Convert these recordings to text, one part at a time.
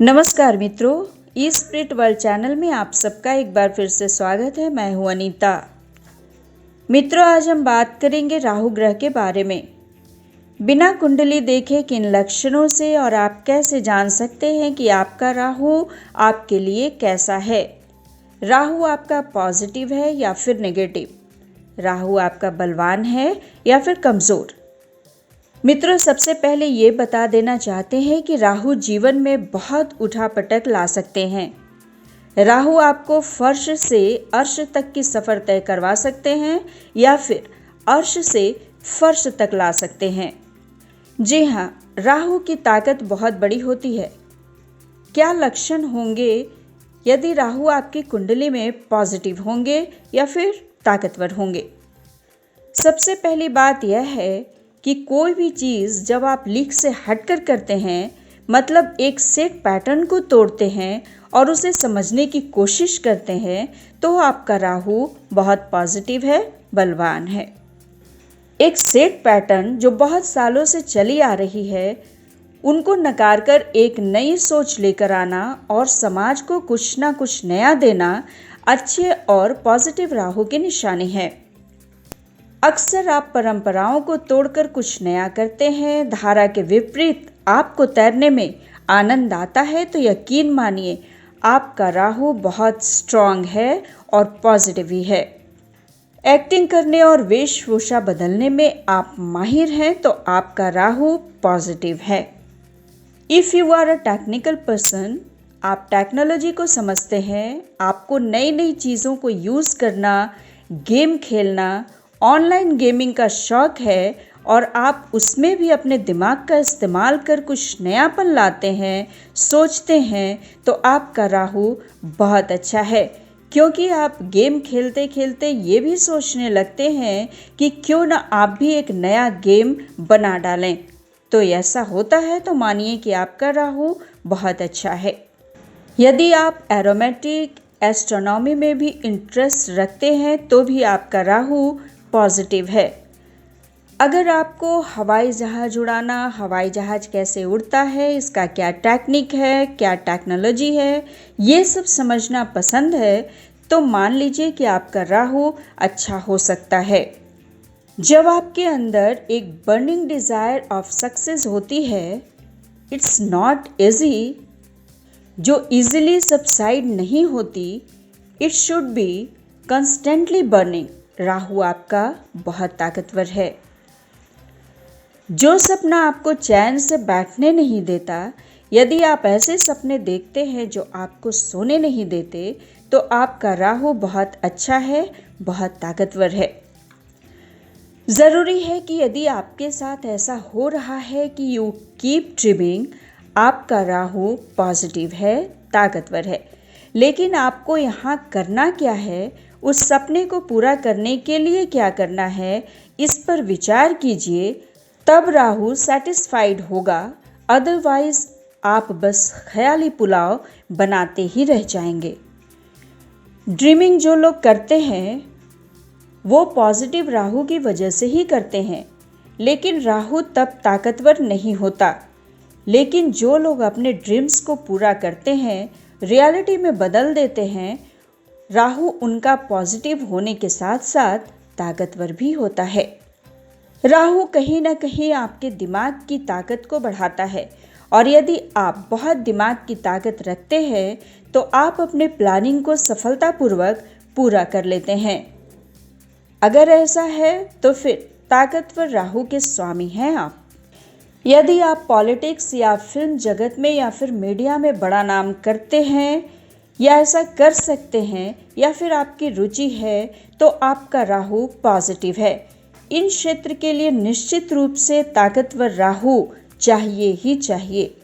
नमस्कार मित्रों, ई spirit world channel में आप सबका एक बार फिर से स्वागत है। मैं हूं अनीता। मित्रों, आज हम बात करेंगे राहु ग्रह के बारे में। बिना कुंडली देखे किन लक्षणों से और आप कैसे जान सकते हैं कि आपका राहु आपके लिए कैसा है। राहु आपका पॉजिटिव है या फिर नेगेटिव, राहु आपका बलवान है या फिर कमज़ोर। मित्रों, सबसे पहले ये बता देना चाहते हैं कि राहु जीवन में बहुत उठापटक ला सकते हैं। राहु आपको फर्श से अर्श तक की सफ़र तय करवा सकते हैं या फिर अर्श से फर्श तक ला सकते हैं। जी हाँ, राहु की ताकत बहुत बड़ी होती है। क्या लक्षण होंगे यदि राहु आपकी कुंडली में पॉजिटिव होंगे या फिर ताकतवर होंगे? सबसे पहली बात यह है कि कोई भी चीज़ जब आप लीक से हटकर करते हैं, मतलब एक सेट पैटर्न को तोड़ते हैं और उसे समझने की कोशिश करते हैं, तो आपका राहु बहुत पॉजिटिव है, बलवान है। एक सेट पैटर्न जो बहुत सालों से चली आ रही है, उनको नकार कर एक नई सोच लेकर आना और समाज को कुछ ना कुछ नया देना अच्छे और पॉजिटिव राहु की निशानी है। अक्सर आप परंपराओं को तोड़कर कुछ नया करते हैं, धारा के विपरीत आपको तैरने में आनंद आता है, तो यकीन मानिए आपका राहु बहुत स्ट्रांग है और पॉजिटिव ही है। एक्टिंग करने और वेशभूषा बदलने में आप माहिर हैं, तो आपका राहु पॉजिटिव है। If you are a technical person, आप टेक्नोलॉजी को समझते हैं, आपको नई नई चीज़ों को यूज़ करना, गेम खेलना, ऑनलाइन गेमिंग का शौक है और आप उसमें भी अपने दिमाग का इस्तेमाल कर कुछ नयापन लाते हैं, सोचते हैं, तो आपका राहु बहुत अच्छा है। क्योंकि आप गेम खेलते खेलते ये भी सोचने लगते हैं कि क्यों ना आप भी एक नया गेम बना डालें। तो ऐसा होता है तो मानिए कि आपका राहु बहुत अच्छा है। यदि आप एरोमेटिक एस्ट्रोनॉमी में भी इंटरेस्ट रखते हैं, तो भी आपका राहु पॉजिटिव है। अगर आपको हवाई जहाज़ उड़ाना, हवाई जहाज़ कैसे उड़ता है, इसका क्या टेक्निक है, क्या टेक्नोलॉजी है, ये सब समझना पसंद है, तो मान लीजिए कि आपका राहु अच्छा हो सकता है। जब आपके अंदर एक बर्निंग डिज़ायर ऑफ सक्सेस होती है, इट्स नॉट इजी, जो इजीली सबसाइड नहीं होती, it should be constantly burning. Rahu आपका बहुत ताकतवर है। जो सपना आपको चैन से बैठने नहीं देता, यदि आप ऐसे सपने देखते हैं जो आपको सोने नहीं देते, तो आपका राहु बहुत अच्छा है, बहुत ताकतवर है। ज़रूरी है कि यदि आपके साथ ऐसा हो रहा है कि यू कीप ड्रीमिंग, आपका राहु पॉजिटिव है, ताकतवर है। लेकिन आपको यहाँ करना क्या है, उस सपने को पूरा करने के लिए क्या करना है, इस पर विचार कीजिए, तब राहु सेटिस्फाइड होगा। अदरवाइज आप बस ख्याली पुलाव बनाते ही रह जाएंगे। ड्रीमिंग जो लोग करते हैं वो पॉजिटिव राहु की वजह से ही करते हैं, लेकिन राहु तब ताकतवर नहीं होता। लेकिन जो लोग अपने ड्रीम्स को पूरा करते हैं, रियलिटी में बदल देते हैं, राहु उनका पॉजिटिव होने के साथ साथ ताकतवर भी होता है। राहु कहीं ना कहीं आपके दिमाग की ताकत को बढ़ाता है, और यदि आप बहुत दिमाग की ताकत रखते हैं, तो आप अपने प्लानिंग को सफलतापूर्वक पूरा कर लेते हैं। अगर ऐसा है तो फिर ताकतवर राहु के स्वामी हैं आप। यदि आप पॉलिटिक्स या फिल्म जगत में या फिर मीडिया में बड़ा नाम करते हैं या ऐसा कर सकते हैं, या फिर आपकी रुचि है, तो आपका राहु पॉजिटिव है। इन क्षेत्र के लिए निश्चित रूप से ताकतवर राहु चाहिए ही चाहिए।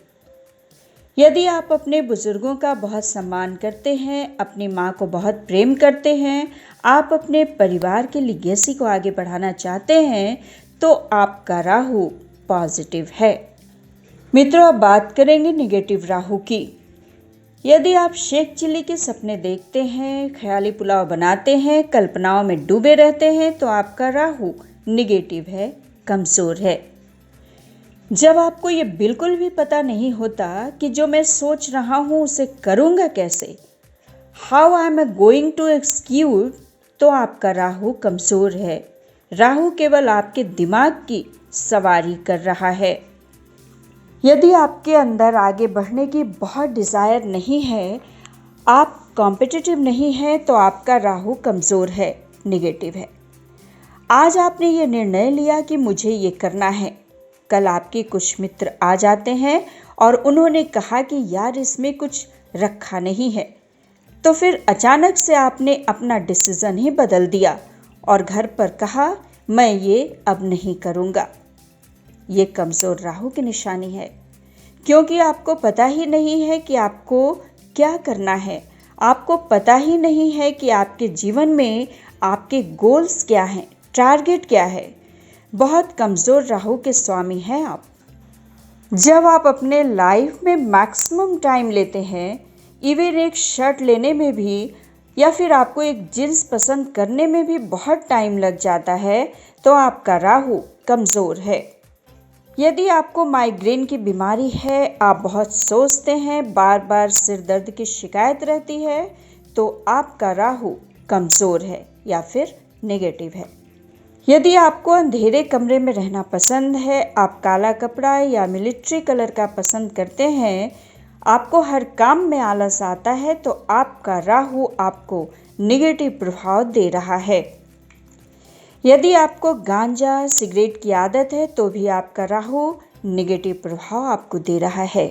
यदि आप अपने बुजुर्गों का बहुत सम्मान करते हैं, अपनी माँ को बहुत प्रेम करते हैं, आप अपने परिवार के लिगेसी को आगे बढ़ाना चाहते हैं, तो आपका राहु पॉजिटिव है। मित्रों, अब बात करेंगे निगेटिव राहु की। यदि आप शेख चिल्ली के सपने देखते हैं, ख्याली पुलाव बनाते हैं, कल्पनाओं में डूबे रहते हैं, तो आपका राहु निगेटिव है, कमज़ोर है। जब आपको ये बिल्कुल भी पता नहीं होता कि जो मैं सोच रहा हूँ उसे करूँगा कैसे, how I am going to execute, तो आपका राहु कमज़ोर है। राहु केवल आपके दिमाग की सवारी कर रहा है। यदि आपके अंदर आगे बढ़ने की बहुत डिज़ायर नहीं है, आप कॉम्पिटिटिव नहीं हैं, तो आपका राहु कमज़ोर है, नेगेटिव है। आज आपने ये निर्णय लिया कि मुझे ये करना है, कल आपके कुछ मित्र आ जाते हैं और उन्होंने कहा कि यार इसमें कुछ रखा नहीं है, तो फिर अचानक से आपने अपना डिसीज़न ही बदल दिया और घर पर कहा मैं ये अब नहीं करूँगा। ये कमज़ोर राहु की निशानी है, क्योंकि आपको पता ही नहीं है कि आपको क्या करना है। आपको पता ही नहीं है कि आपके जीवन में आपके गोल्स क्या हैं, टारगेट क्या है। बहुत कमज़ोर राहु के स्वामी हैं आप। जब आप अपने लाइफ में मैक्सिमम टाइम लेते हैं, इवन एक शर्ट लेने में भी या फिर आपको एक जींस पसंद करने में भी बहुत टाइम लग जाता है, तो आपका राहु कमज़ोर है। यदि आपको माइग्रेन की बीमारी है, आप बहुत सोचते हैं, बार बार सिर दर्द की शिकायत रहती है, तो आपका राहु कमज़ोर है या फिर नेगेटिव है। यदि आपको अंधेरे कमरे में रहना पसंद है, आप काला कपड़ा या मिलिट्री कलर का पसंद करते हैं, आपको हर काम में आलस आता है, तो आपका राहु आपको नेगेटिव प्रभाव दे रहा है। यदि आपको गांजा सिगरेट की आदत है, तो भी आपका राहु नेगेटिव प्रभाव आपको दे रहा है।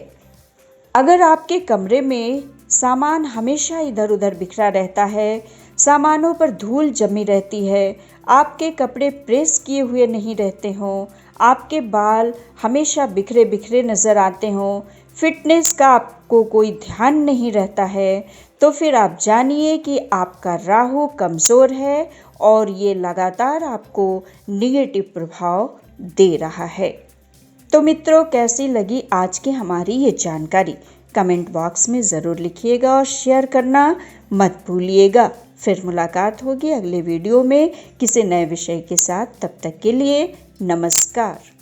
अगर आपके कमरे में सामान हमेशा इधर उधर बिखरा रहता है, सामानों पर धूल जमी रहती है, आपके कपड़े प्रेस किए हुए नहीं रहते हों, आपके बाल हमेशा बिखरे बिखरे नज़र आते हों, फिटनेस का आपको कोई ध्यान नहीं रहता है, तो फिर आप जानिए कि आपका राहु कमज़ोर है और ये लगातार आपको नेगेटिव प्रभाव दे रहा है। तो मित्रों, कैसी लगी आज की हमारी ये जानकारी? कमेंट बॉक्स में ज़रूर लिखिएगा और शेयर करना मत भूलिएगा। फिर मुलाकात होगी अगले वीडियो में किसी नए विषय के साथ। तब तक के लिए नमस्कार।